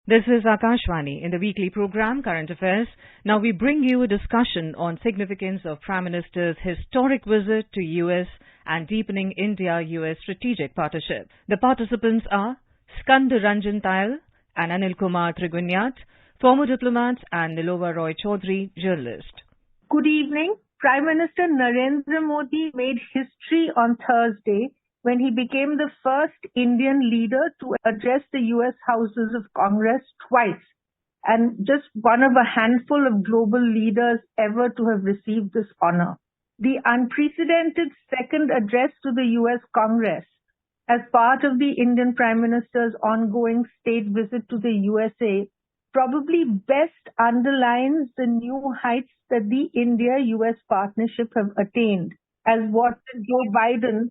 This is Akashvani in the weekly program Current Affairs. Now we bring you a discussion on significance of Prime Minister's historic visit to US and deepening India-US strategic partnership. The participants are Skand Ranjan Tayal and ANIL TRIGUNAYAT, former diplomats, and NILOVA CHAUDHURY, journalist. Good evening. Prime Minister Narendra Modi made history on Thursday when he became the first Indian leader to address the US Houses of Congress twice, and just one of a handful of global leaders ever to have received this honor. The unprecedented second address to the US Congress as part of the Indian Prime Minister's ongoing state visit to the USA probably best underlines the new heights that the India-US partnership have attained, as what Joe Biden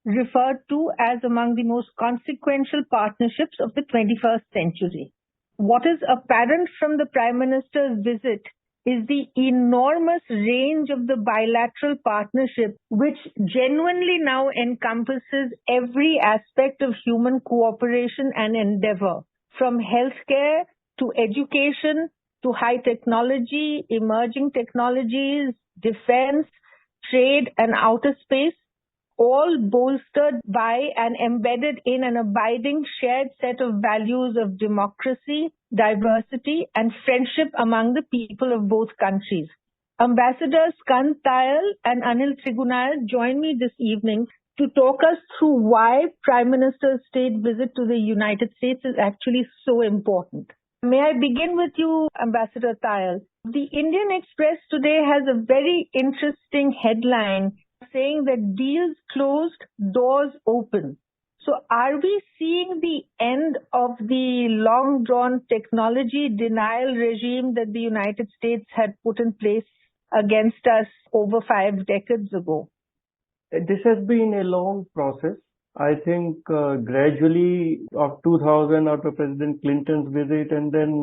referred to as among the most consequential partnerships of the 21st century. What is apparent from the Prime Minister's visit is the enormous range of the bilateral partnership, which genuinely now encompasses every aspect of human cooperation and endeavor, from healthcare to education to high technology, emerging technologies, defense, trade, and outer space, all bolstered by and embedded in an abiding shared set of values of democracy, diversity, and friendship among the people of both countries. Ambassadors Skand Tayal and ANIL TRIGUNAYAT join me this evening to talk us through why Prime Minister's state visit to the United States is actually so important. May I begin with you, Ambassador Tayal? The Indian Express today has a very interesting headline saying that deals closed, doors open. So are we seeing the end of the long-drawn technology denial regime that the United States had put in place against us over 5 decades ago? This has been a long process. I think gradually of 2000 after President Clinton's visit and then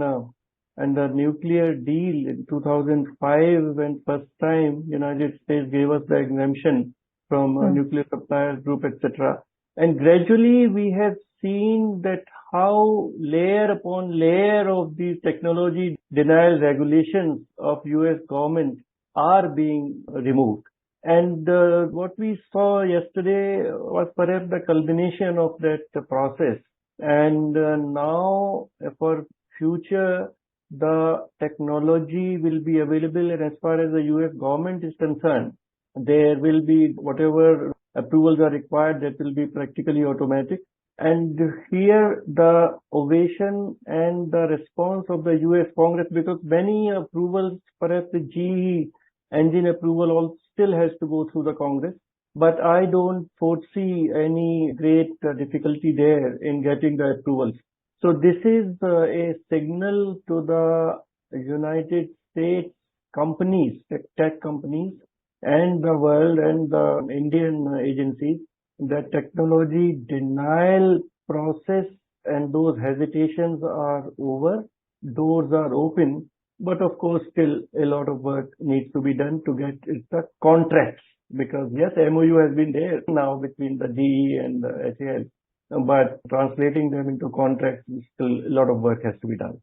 and the nuclear deal in 2005 when first time United States gave us the exemption from nuclear suppliers group, etc. And gradually we have seen that how layer upon layer of these technology denial regulations of US government are being removed. And what we saw yesterday was perhaps the culmination of that process. And now for future, the technology will be available, and as far as the US government is concerned, there will be whatever approvals are required, that will be practically automatic. And here the ovation and the response of the US Congress, because many approvals, perhaps the GE engine approval all still has to go through the Congress, but I don't foresee any great difficulty there in getting the approvals. So this is a signal to the United States companies, tech companies, and the world and the Indian agencies that technology denial process and those hesitations are over, doors are open, but of course still a lot of work needs to be done to get the contracts, because yes, MOU has been there now between the GE and the HAL. But translating them into contracts, still a lot of work has to be done.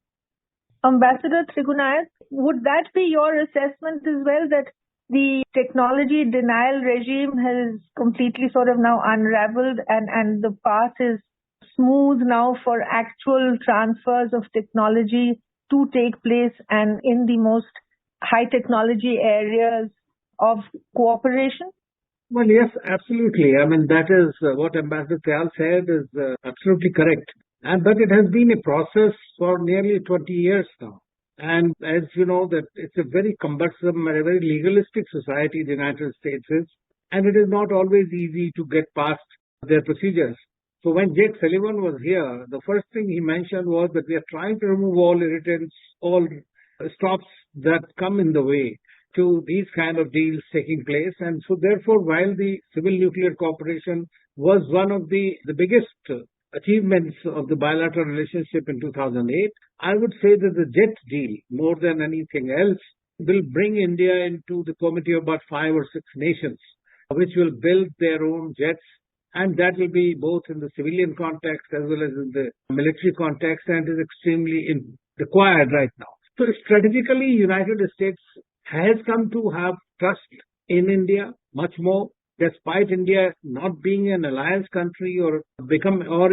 Ambassador TRIGUNAYAT, would that be your assessment as well, that the technology denial regime has completely sort of now unraveled and the path is smooth now for actual transfers of technology to take place and in the most high technology areas of cooperation? Well, yes, absolutely. I mean, that is what Ambassador Tayal said is absolutely correct. But it has been a process for nearly 20 years now. And as you know, that it's a very cumbersome and a very legalistic society the United States is. And it is not always easy to get past their procedures. So when Jake Sullivan was here, the first thing he mentioned was that we are trying to remove all irritants, all stops that come in the way to these kind of deals taking place. And so therefore, while the civil nuclear cooperation was one of the biggest achievements of the bilateral relationship in 2008, I would say that the jet deal, more than anything else, will bring India into the committee of about 5 or 6 nations, which will build their own jets And that will be both in the civilian context as well as in the military context, and is extremely required right now. So strategically, United States has come to have trust in India much more, despite India not being an alliance country or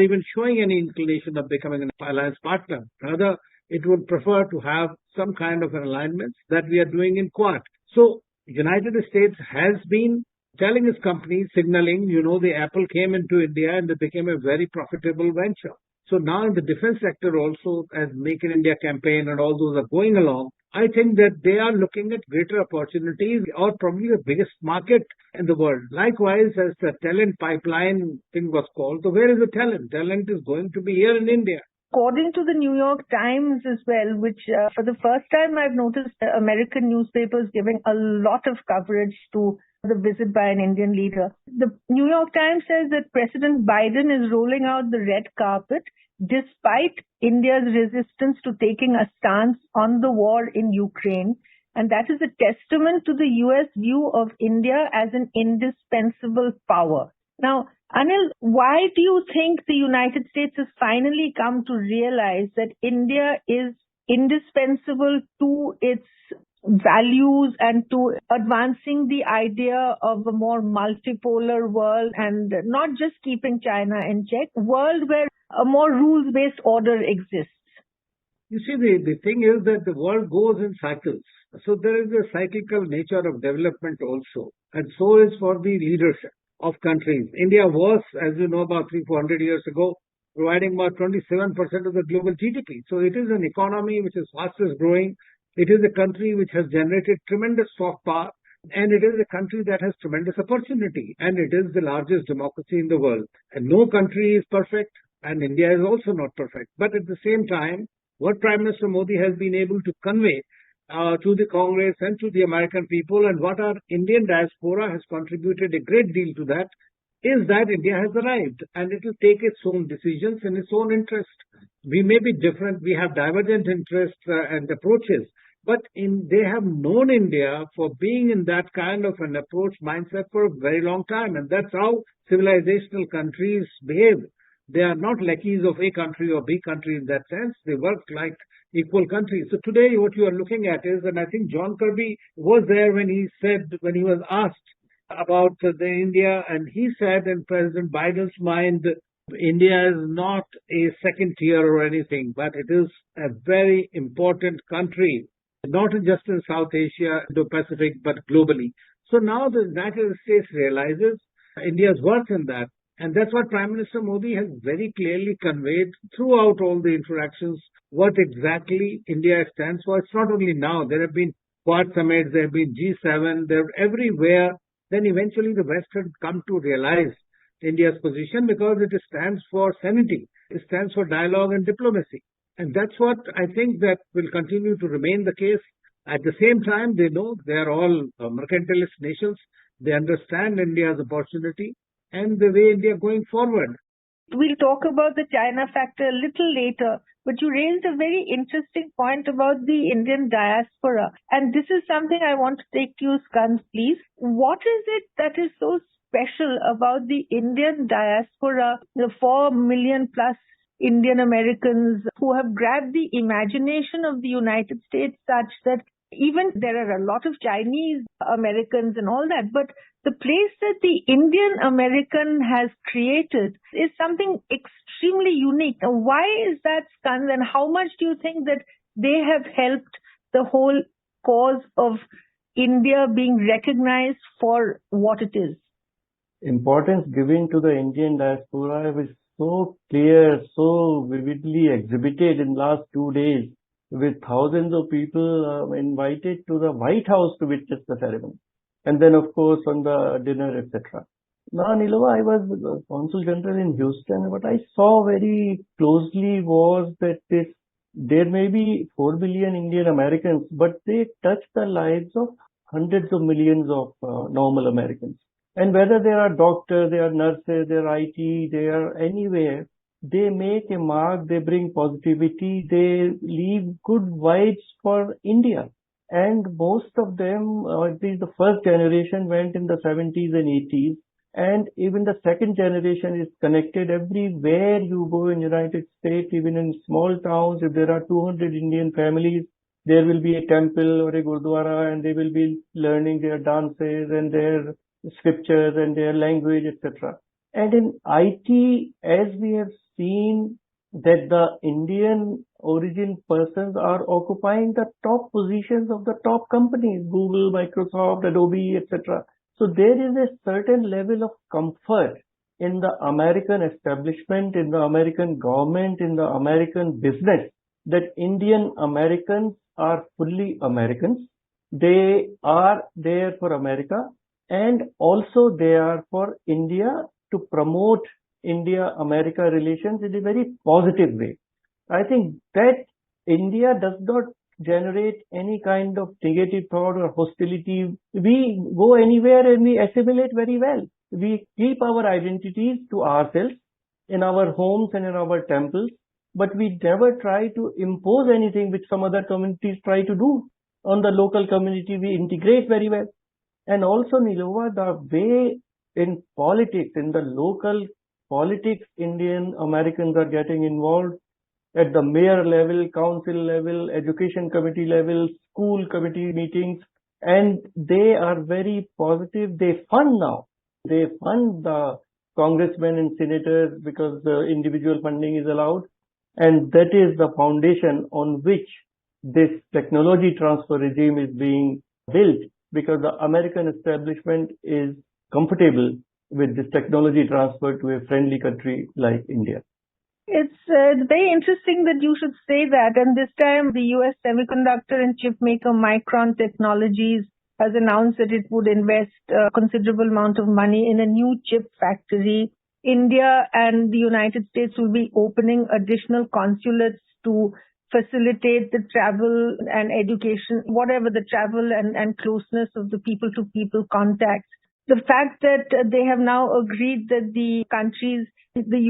even showing any inclination of becoming an alliance partner. Rather, it would prefer to have some kind of an alignment that we are doing in Quad. So United States has been telling its companies, signaling, the Apple came into India and it became a very profitable venture. So now in the defense sector also, as Make in India campaign and all those are going along, I think that they are looking at greater opportunities or probably the biggest market in the world. Likewise, as the talent pipeline thing was called, so where is the talent? Talent is going to be here in India. According to the New York Times as well, which for the first time I've noticed American newspapers giving a lot of coverage to the visit by an Indian leader. The New York Times says that President Biden is rolling out the red carpet despite India's resistance to taking a stance on the war in Ukraine. And that is a testament to the US view of India as an indispensable power. Now, Anil, why do you think the United States has finally come to realize that India is indispensable to its values and to advancing the idea of a more multipolar world and not just keeping China in check, a world where a more rules-based order exists? You see, the thing is that the world goes in cycles. So there is a cyclical nature of development also. And so is for the leadership of countries. India was, as you know, about 300-400 years ago, providing about 27% of the global GDP. So it is an economy which is fastest growing. It is a country which has generated tremendous soft power, and it is a country that has tremendous opportunity, and it is the largest democracy in the world. And no country is perfect, and India is also not perfect. But at the same time, what Prime Minister Modi has been able to convey to the Congress and to the American people, and what our Indian diaspora has contributed a great deal to that, is that India has arrived and it will take its own decisions in its own interest. We may be different, we have divergent interests and approaches, but they have known India for being in that kind of an approach mindset for a very long time, and that's how civilizational countries behave. They are not lackeys of A country or B country in that sense. They work like equal countries. So today what you are looking at is, and I think John Kirby was there when he was asked about the India, and he said in President Biden's mind, India is not a second tier or anything, but it is a very important country, not just in South Asia, Indo-Pacific, but globally. So now the United States realizes India's worth in that. And that's what Prime Minister Modi has very clearly conveyed throughout all the interactions, what exactly India stands for. It's not only now. There have been Quad summits, there have been G7, they're everywhere. Then eventually the West had come to realize India's position because it stands for sanity. It stands for dialogue and diplomacy. And that's what I think that will continue to remain the case. At the same time, they know they are all mercantilist nations. They understand India's opportunity and the way India going forward. We'll talk about the China factor a little later, but you raised a very interesting point about the Indian diaspora. And this is something I want to take to you, Skand, please. What is it that is so special about the Indian diaspora, the 4 million plus Indian Americans who have grabbed the imagination of the United States such that even there are a lot of Chinese Americans and all that, but the place that the Indian American has created is something extremely unique. Now, why is that, Skand, and how much do you think that they have helped the whole cause of India being recognized for what it is? Importance given to the Indian diaspora was so clear, so vividly exhibited in last 2 days, with thousands of people invited to the White House to witness the ceremony. And then, of course, on the dinner, etc. Now, NILOVA, I was Consul General in Houston. What I saw very closely was that there may be 4 billion Indian Americans, but they touch the lives of hundreds of millions of normal Americans. And whether they are doctors, they are nurses, they are IT, they are anywhere, they make a mark, they bring positivity, they leave good vibes for India. And most of them, at least the first generation, went in the 70s and 80s. And even the second generation is connected everywhere you go in United States, even in small towns. If there are 200 Indian families, there will be a temple or a gurdwara, and they will be learning their dances and their scriptures and their language, etc. And in IT, as we have seen that the Indian origin persons are occupying the top positions of the top companies, Google, Microsoft, Adobe, etc. So there is a certain level of comfort in the American establishment, in the American government, in the American business, that Indian Americans are fully Americans. They are there for America, and also they are for India, to promote India-America relations in a very positive way. I think that India does not generate any kind of negative thought or hostility. We go anywhere and we assimilate very well. We keep our identities to ourselves in our homes and in our temples, but we never try to impose anything which some other communities try to do on the local community. We integrate very well. And also, Nilova, the way in politics, in the local politics, Indian Americans are getting involved at the mayor level, council level, education committee level, school committee meetings, and they are very positive. They fund now. They fund the congressmen and senators because the individual funding is allowed. And that is the foundation on which this technology transfer regime is being built, because the American establishment is comfortable with this technology transfer to a friendly country like India. It's very interesting that you should say that. And this time, the US semiconductor and chip maker Micron Technologies has announced that it would invest a considerable amount of money in a new chip factory. India and the United States will be opening additional consulates to facilitate the travel and education, whatever the travel and closeness of the people-to-people contacts. The fact that they have now agreed that the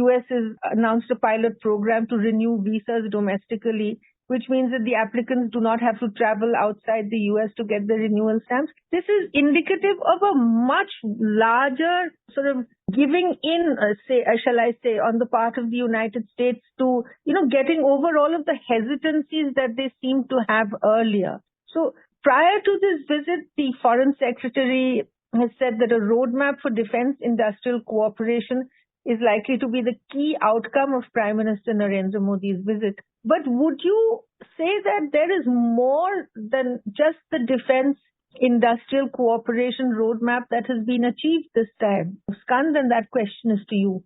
US has announced a pilot program to renew visas domestically, which means that the applicants do not have to travel outside the US to get the renewal stamps. This is indicative of a much larger sort of giving in, shall I say, on the part of the United States to, getting over all of the hesitancies that they seemed to have earlier. So prior to this visit, the Foreign Secretary has said that a roadmap for defense industrial cooperation is likely to be the key outcome of Prime Minister Narendra Modi's visit. But would you say that there is more than just the defense industrial cooperation roadmap that has been achieved this time? Skand, and that question is to you.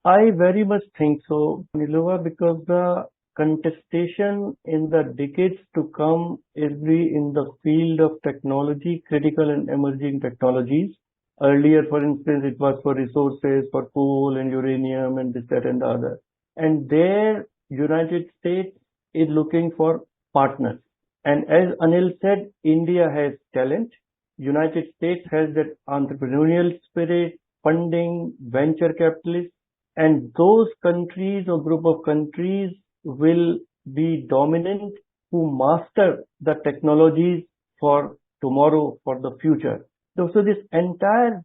I very much think so, Nilova, because the contestation in the decades to come is in the field of technology, critical and emerging technologies. Earlier, for instance, it was for resources, for coal and uranium and this, that and the other. And there, United States is looking for partners. And as Anil said, India has talent. United States has that entrepreneurial spirit, funding, venture capitalists. And those countries or group of countries will be dominant who master the technologies for tomorrow, for the future. So this entire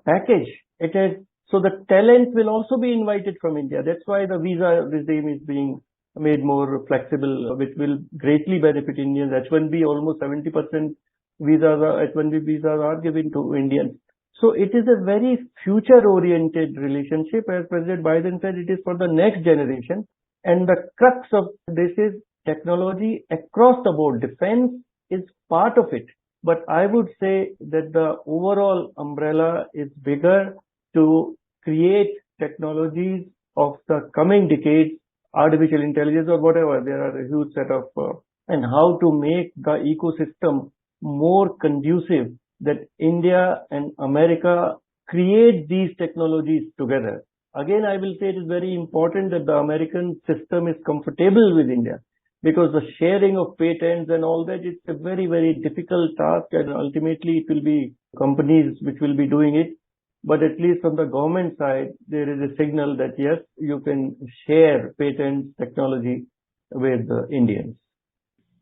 package, so the talent will also be invited from India. That's why the visa regime is being made more flexible, which will greatly benefit Indians. H1B, almost 70% H1B visas are given to Indians. So it is a very future-oriented relationship. As President Biden said, it is for the next generation. And the crux of this is technology across the board. Defense is part of it. But I would say that the overall umbrella is bigger to create technologies of the coming decades, artificial intelligence or whatever. There are a huge set of, and how to make the ecosystem more conducive that India and America create these technologies together. Again, I will say it is very important that the American system is comfortable with India, because the sharing of patents and all that, it's a very, very difficult task, and ultimately it will be companies which will be doing it. But at least from the government side, there is a signal that yes, you can share patents, technology with the Indians.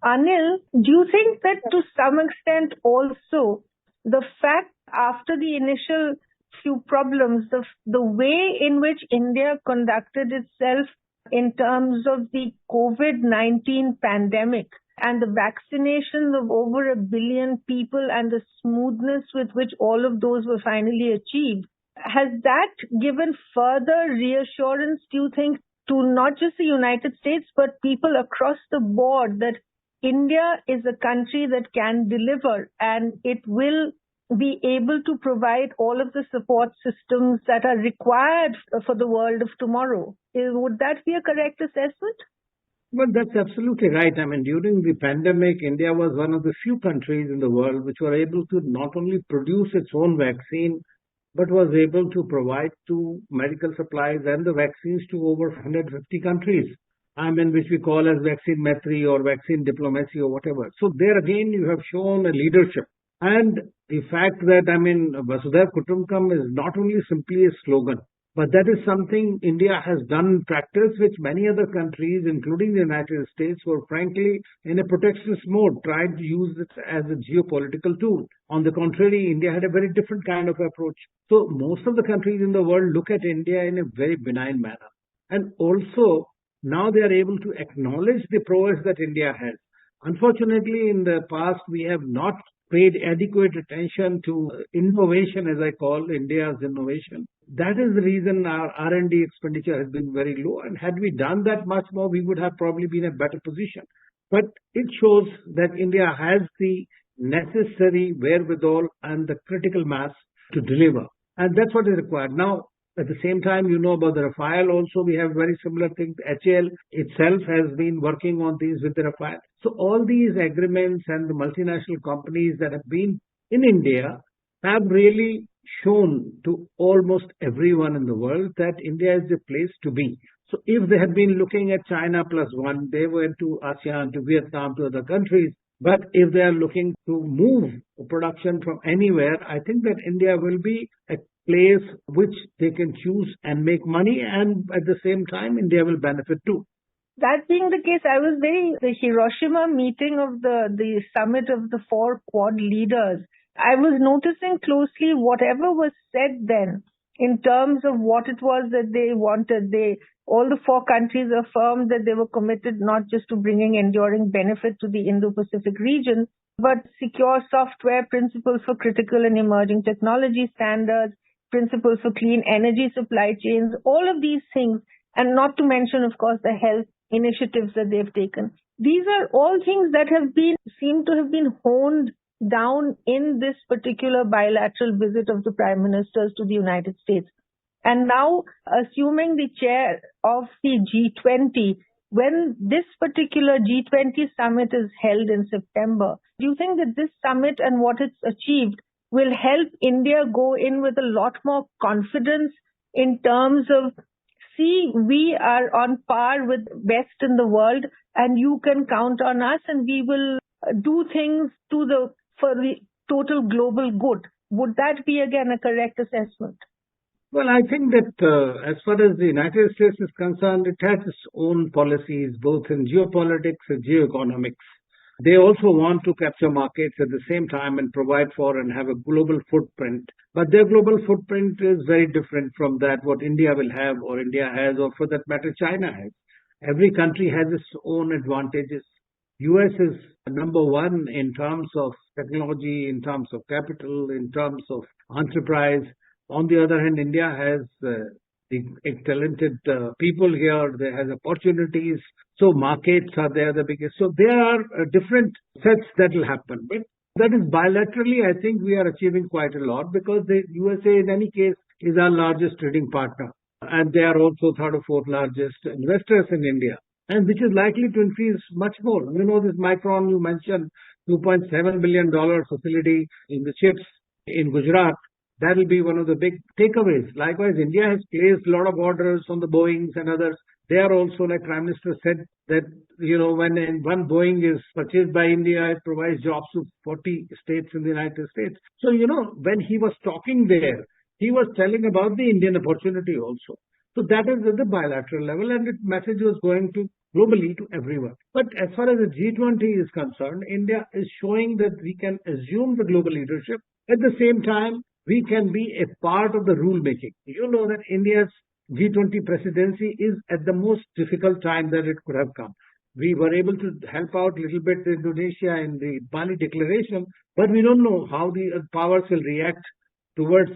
Anil, do you think that to some extent also the fact after the initial few problems. The way in which India conducted itself in terms of the COVID-19 pandemic and the vaccination of over 1 billion people and the smoothness with which all of those were finally achieved, has that given further reassurance, do you think, to not just the United States, but people across the board that India is a country that can deliver and it will be able to provide all of the support systems that are required for the world of tomorrow? Would that be a correct assessment? Well, that's absolutely right. I mean, during the pandemic, India was one of the few countries in the world which were able to not only produce its own vaccine, but was able to provide to medical supplies and the vaccines to over 150 countries. I mean, which we call as vaccine maitri or vaccine diplomacy or whatever. So there again, you have shown a leadership. And the fact that, I mean, Vasudhaiv Kutumbakam is not only simply a slogan, but that is something India has done in practice, which many other countries, including the United States, were frankly in a protectionist mode, trying to use it as a geopolitical tool. On the contrary, India had a very different kind of approach. So most of the countries in the world look at India in a very benign manner. And also, now they are able to acknowledge the prowess that India has. Unfortunately, in the past, we have not paid adequate attention to innovation, as I call India's innovation. That is the reason our R&D expenditure has been very low. And had we done that much more, we would have probably been in a better position. But it shows that India has the necessary wherewithal and the critical mass to deliver. And that's what is required. Now, at the same time, you know about the Rafale also, we have very similar things. HAL itself has been working on these with the Rafale. So all these agreements and the multinational companies that have been in India have really shown to almost everyone in the world that India is the place to be. So if they had been looking at China plus one, they went to ASEAN, to Vietnam, to other countries. But if they are looking to move production from anywhere, I think that India will be a place which they can choose and make money, and at the same time, India will benefit too. That being the case, the Hiroshima meeting of the summit of the 4 Quad leaders, I was noticing closely whatever was said then in terms of what it was that they wanted. All the 4 countries affirmed that they were committed not just to bringing enduring benefit to the Indo-Pacific region, but secure software, principles for critical and emerging technology standards, principles for clean energy supply chains, all of these things, and not to mention, of course, the health initiatives that they've taken. These are all things that seem to have been honed down in this particular bilateral visit of the prime ministers to the United States. And now, assuming the chair of the G20, when this particular G20 summit is held in September, do you think that this summit and what it's achieved will help India go in with a lot more confidence in terms of, see, we are on par with best in the world and you can count on us and we will do things for the total global good? Would that be again a correct assessment? Well, I think that as far as the United States is concerned, it has its own policies, both in geopolitics and geoeconomics. They also want to capture markets at the same time and provide for and have a global footprint. But their global footprint is very different from that what India will have or India has, or for that matter, China has. Every country has its own advantages. US is number one in terms of technology, in terms of capital, in terms of enterprise. On the other hand, India has the talented people here. There has opportunities. So markets are there the biggest. So there are different sets that will happen. But that is bilaterally, I think we are achieving quite a lot because the USA in any case is our largest trading partner. And they are also third or fourth largest investors in India. And which is likely to increase much more. You know, this Micron you mentioned, $2.7 billion facility in the chips in Gujarat. That will be one of the big takeaways. Likewise, India has placed a lot of orders on the Boeings and others. They are also, like Prime Minister said, that, you know, when one Boeing is purchased by India, it provides jobs to 40 states in the United States. So, you know, when he was talking there, he was telling about the Indian opportunity also. So that is at the bilateral level, and the message was going to globally to everyone. But as far as the G20 is concerned, India is showing that we can assume the global leadership. At the same time, we can be a part of the rule making. You know that India's G20 presidency is at the most difficult time that it could have come. We were able to help out a little bit Indonesia in the Bali declaration, but we don't know how the powers will react towards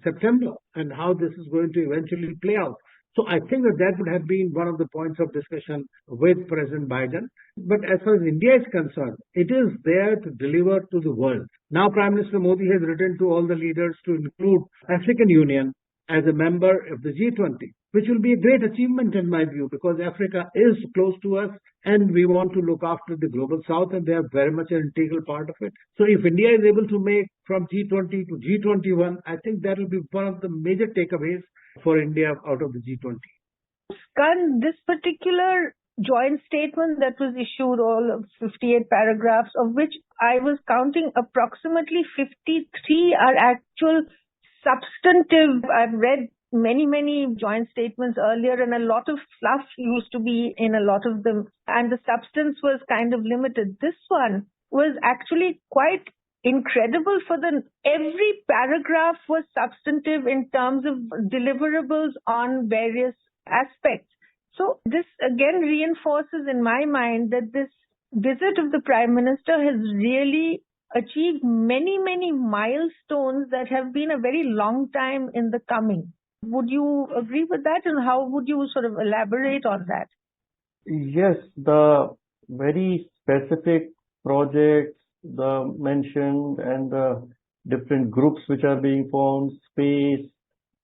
September and how this is going to eventually play out. So I think that would have been one of the points of discussion with President Biden. But as far as India is concerned, it is there to deliver to the world. Now Prime Minister Modi has written to all the leaders to include African Union as a member of the G20, which will be a great achievement in my view, because Africa is close to us and we want to look after the global south, and they are very much an integral part of it. So if India is able to make from G20 to G21, I think that will be one of the major takeaways for India out of the G20. Skand, this particular joint statement that was issued, all of 58 paragraphs, of which I was counting approximately 53 are actual substantive. I've read many joint statements earlier, and a lot of fluff used to be in a lot of them, and the substance was kind of limited. This one was actually quite incredible every paragraph was substantive in terms of deliverables on various aspects. So this again reinforces in my mind that this visit of the Prime Minister has really achieved many milestones that have been a very long time in the coming. Would you agree with that, and how would you sort of elaborate on that? Yes, the very specific projects, the mentioned, and the different groups which are being formed, space,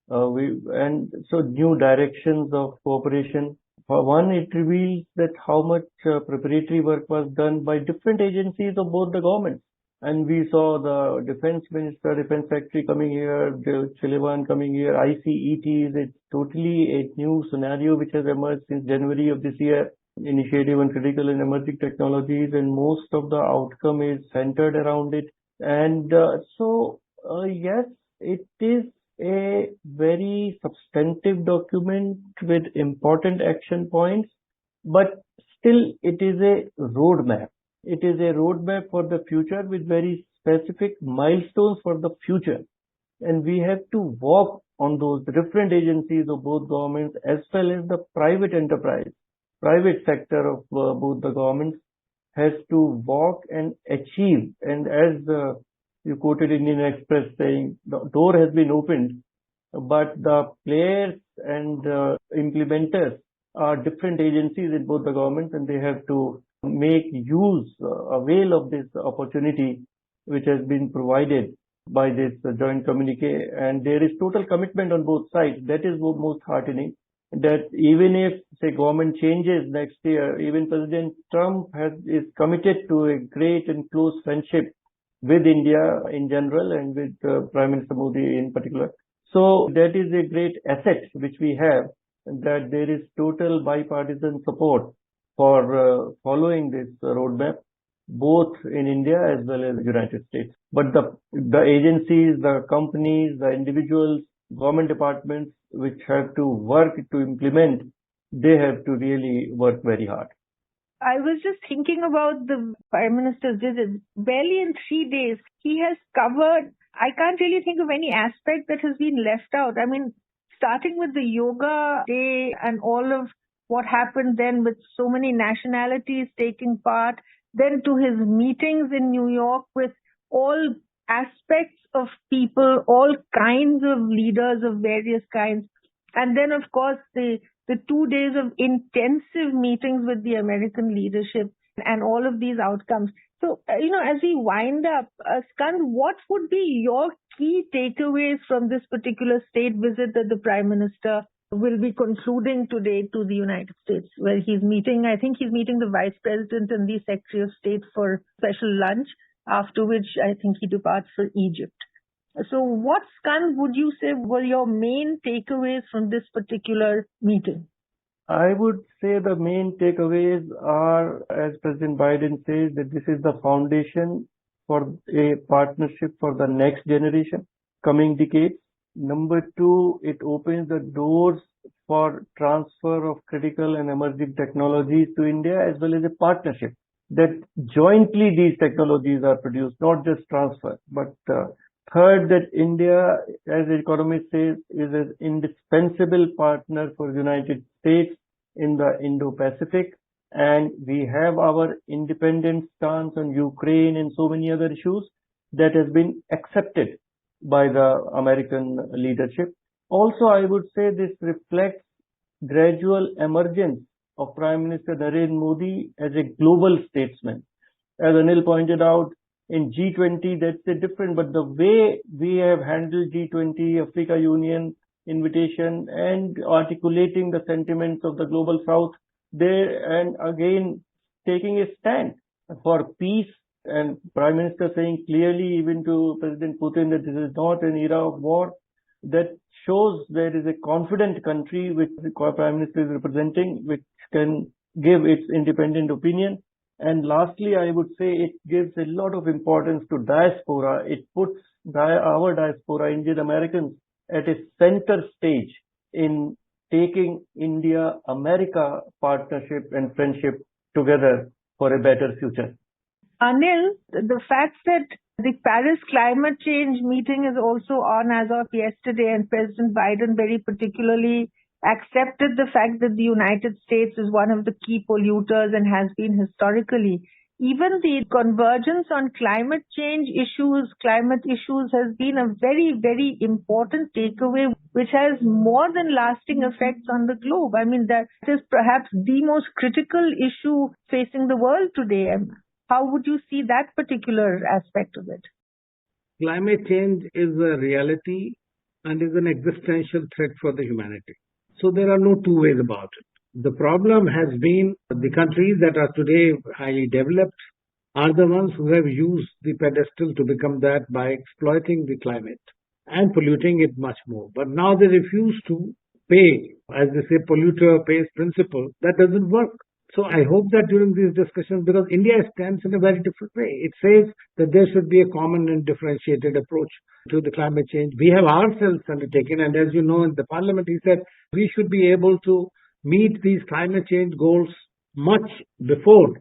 and so new directions of cooperation. For one, it reveals that how much preparatory work was done by different agencies of both the governments. And we saw the Defense Minister, Defense Secretary coming here, the Sullivan coming here, ICETs. It's totally a new scenario which has emerged since January of this year. Initiative on critical and emerging technologies, and most of the outcome is centered around it. And yes, it is a very substantive document with important action points, but still it is a roadmap. It is a roadmap for the future with very specific milestones for the future. And we have to walk on those different agencies of both governments as well as the private enterprise. Private sector of both the governments has to walk and achieve. And as you quoted Indian Express saying, the door has been opened, but the players and implementers are different agencies in both the governments, and they have to make avail of this opportunity which has been provided by this joint communique. And there is total commitment on both sides. That is most heartening. That even if, say, government changes next year, even President Trump is committed to a great and close friendship with India in general and with Prime Minister Modi in particular. So that is a great asset which we have, that there is total bipartisan support for following this roadmap, both in India as well as the United States. But the agencies, the companies, the individuals, government departments which have to work to implement, they have to really work very hard. I was just thinking about the Prime Minister's visit. Barely in 3 days, he has covered, I can't really think of any aspect that has been left out. I mean, starting with the yoga day and all of what happened then with so many nationalities taking part, then to his meetings in New York with all aspects of people, all kinds of leaders of various kinds. And then, of course, the 2 days of intensive meetings with the American leadership and all of these outcomes. So, as we wind up, Skand, what would be your key takeaways from this particular state visit that the Prime Minister will be concluding today to the United States, where he's meeting, I think he's meeting the Vice President and the Secretary of State for special lunch, after which I think he departs for Egypt. So what, Skand, would you say were your main takeaways from this particular meeting? I would say the main takeaways are, as President Biden says, that this is the foundation for a partnership for the next generation, coming decades. Number two, it opens the doors for transfer of critical and emerging technologies to India, as well as a partnership that jointly these technologies are produced, not just transfer, but Third, that India, as the economist says, is an indispensable partner for the United States in the Indo-Pacific. And we have our independent stance on Ukraine and so many other issues that has been accepted by the American leadership. Also, I would say this reflects gradual emergence of Prime Minister Narendra Modi as a global statesman. As Anil pointed out, in G20, that's a different, but the way we have handled G20, Africa Union invitation, and articulating the sentiments of the global South there, and again taking a stand for peace, and Prime Minister saying clearly even to President Putin that this is not an era of war, that shows there is a confident country which the Prime Minister is representing, which can give its independent opinion. And lastly, I would say it gives a lot of importance to diaspora. It puts our diaspora, Indian Americans, at a center stage in taking India-America partnership and friendship together for a better future. Anil, the fact that the Paris climate change meeting is also on as of yesterday, and President Biden very particularly accepted the fact that the United States is one of the key polluters and has been historically. Even the convergence on climate issues has been a very, very important takeaway, which has more than lasting effects on the globe. I mean, that is perhaps the most critical issue facing the world today. How would you see that particular aspect of it? Climate change is a reality and is an existential threat for the humanity. So there are no two ways about it. The problem has been the countries that are today highly developed are the ones who have used the pedestal to become that by exploiting the climate and polluting it much more. But now they refuse to pay, as they say, polluter pays principle. That doesn't work. So I hope that during these discussions, because India stands in a very different way, it says that there should be a common and differentiated approach to the climate change. We have ourselves undertaken, and as you know, in the parliament, he said we should be able to meet these climate change goals much before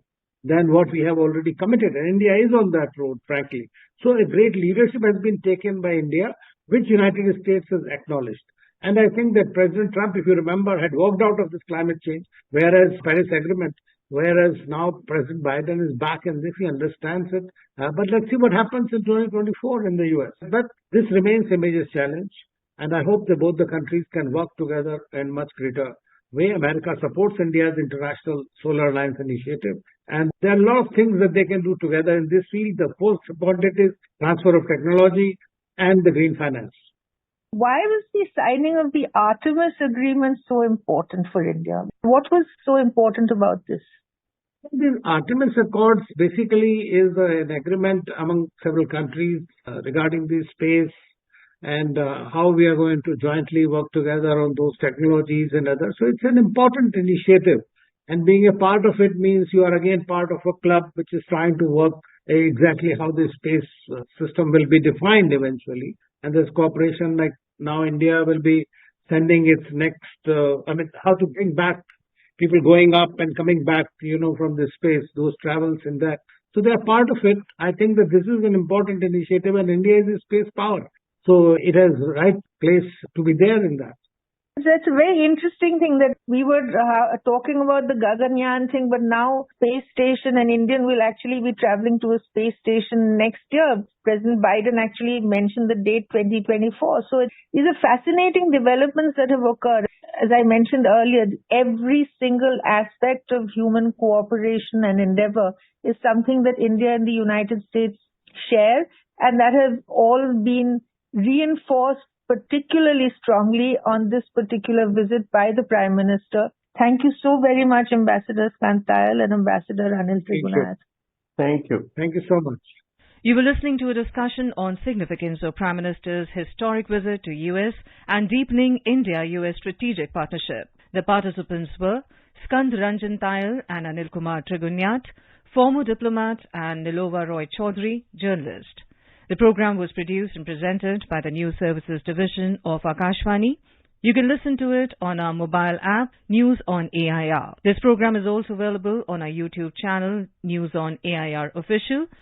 than what we have already committed. And India is on that road, frankly. So a great leadership has been taken by India, which United States has acknowledged. And I think that President Trump, if you remember, had walked out of this climate change, whereas Paris Agreement, whereas now President Biden is back and this, he understands it. But let's see what happens in 2024 in the US. But this remains a major challenge. And I hope that both the countries can work together in much greater way. America supports India's International Solar Alliance initiative. And there are a lot of things that they can do together in this field. The most important is transfer of technology and the green finance. Why was the signing of the Artemis Agreement so important for India? What was so important about this? The Artemis Accords basically is an agreement among several countries regarding the space and how we are going to jointly work together on those technologies and others. So it's an important initiative. And being a part of it means you are again part of a club which is trying to work exactly how the space system will be defined eventually. And there's cooperation, like now India will be sending its next, how to bring back people going up and coming back, from the space, those travels in that. So they are part of it. I think that this is an important initiative and India is a space power. So it has the right place to be there in that. That's a very interesting thing that we were talking about the Gaganyaan thing, but now space station and Indian will actually be traveling to a space station next year. President Biden actually mentioned the date 2024. So these are fascinating developments that have occurred. As I mentioned earlier, every single aspect of human cooperation and endeavor is something that India and the United States share, and that has all been reinforced particularly strongly on this particular visit by the Prime Minister. Thank you so very much, Ambassador Skand and Ambassador ANIL TRIGUNAYAT. Thank you. Thank you so much. You were listening to a discussion on significance of Prime Minister's historic visit to US and deepening India-US strategic partnership. The participants were Skand Ranjan Tayal and ANIL TRIGUNAYAT, former diplomat, and NILOVA CHAUDHURY, journalist. The program was produced and presented by the News Services Division of Akashvani. You can listen to it on our mobile app, News on AIR. This program is also available on our YouTube channel, News on AIR Official.